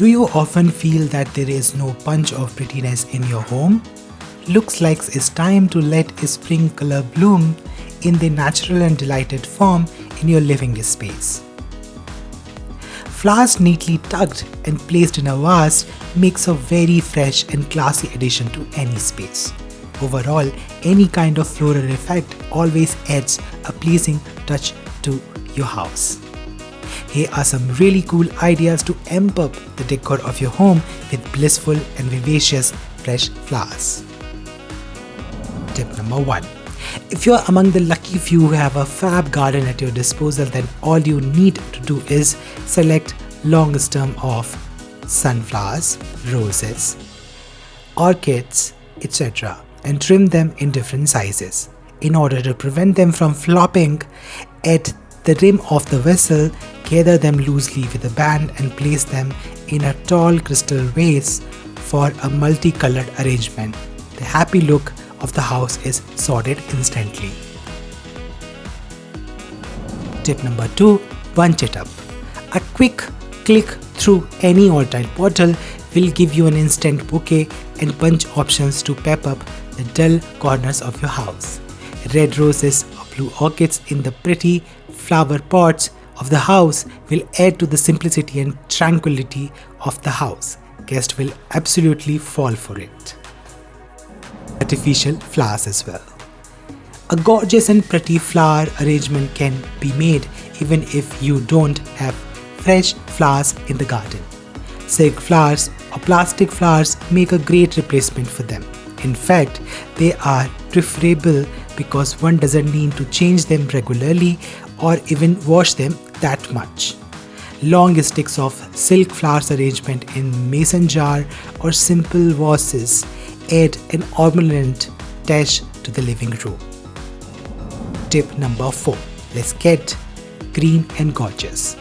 Do you often feel that there is no punch of prettiness in your home? Looks like it's time to let a spring color bloom in the natural and delighted form in your living space. Flowers neatly tucked and placed in a vase makes a very fresh and classy addition to any space. Overall, any kind of floral effect always adds a pleasing touch to your house. Here are some really cool ideas to amp up the decor of your home with blissful and vivacious fresh flowers. Tip number 1. If you are among the lucky few who have a fab garden at your disposal, then all you need to do is select long stem of sunflowers, roses, orchids, etc. and trim them in different sizes. In order to prevent them from flopping at the rim of the vessel, gather them loosely with a band and place them in a tall crystal vase for a multicolored arrangement. The happy look of the house is sorted instantly. Tip number 2. Bunch it up. A quick click through any all-tile portal will give you an instant bouquet and bunch options to pep up the dull corners of your house. Red roses or blue orchids in the pretty flower pots of the house will add to the simplicity and tranquility of the house. Guests will absolutely fall for it. Artificial flowers as well. A gorgeous and pretty flower arrangement can be made even if you don't have fresh flowers in the garden. Silk flowers or plastic flowers make a great replacement for them. In fact, they are preferable because one doesn't need to change them regularly or even wash them that much. Long sticks of silk flowers arrangement in mason jar or simple vases add an ornament touch to the living room. Tip number 4. Let's get green and gorgeous.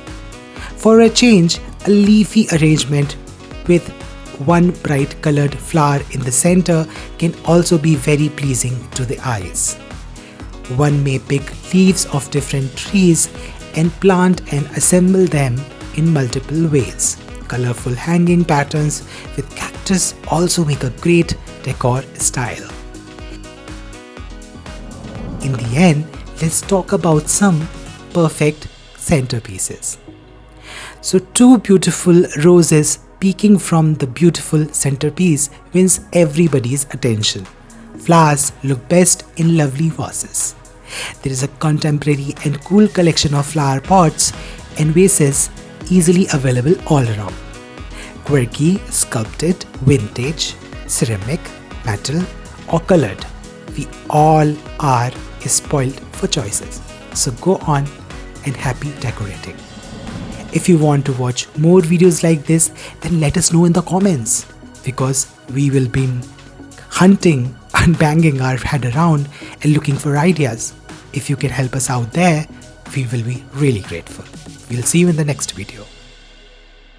For a change, a leafy arrangement with one bright colored flower in the center can also be very pleasing to the eyes. One may pick leaves of different trees and plant and assemble them in multiple ways. Colorful hanging patterns with cactus also make a great decor style. In the end, let's talk about some perfect centerpieces. So 2 beautiful roses peeking from the beautiful centerpiece wins everybody's attention. Flowers look best in lovely vases. There is a contemporary and cool collection of flower pots and vases easily available all around. Quirky, sculpted, vintage, ceramic, metal or colored, we all are spoiled for choices. So go on and happy decorating. If you want to watch more videos like this, then let us know in the comments, because we will be hunting and banging our head around and looking for ideas. If you can help us out there, we will be really grateful. We'll see you in the next video.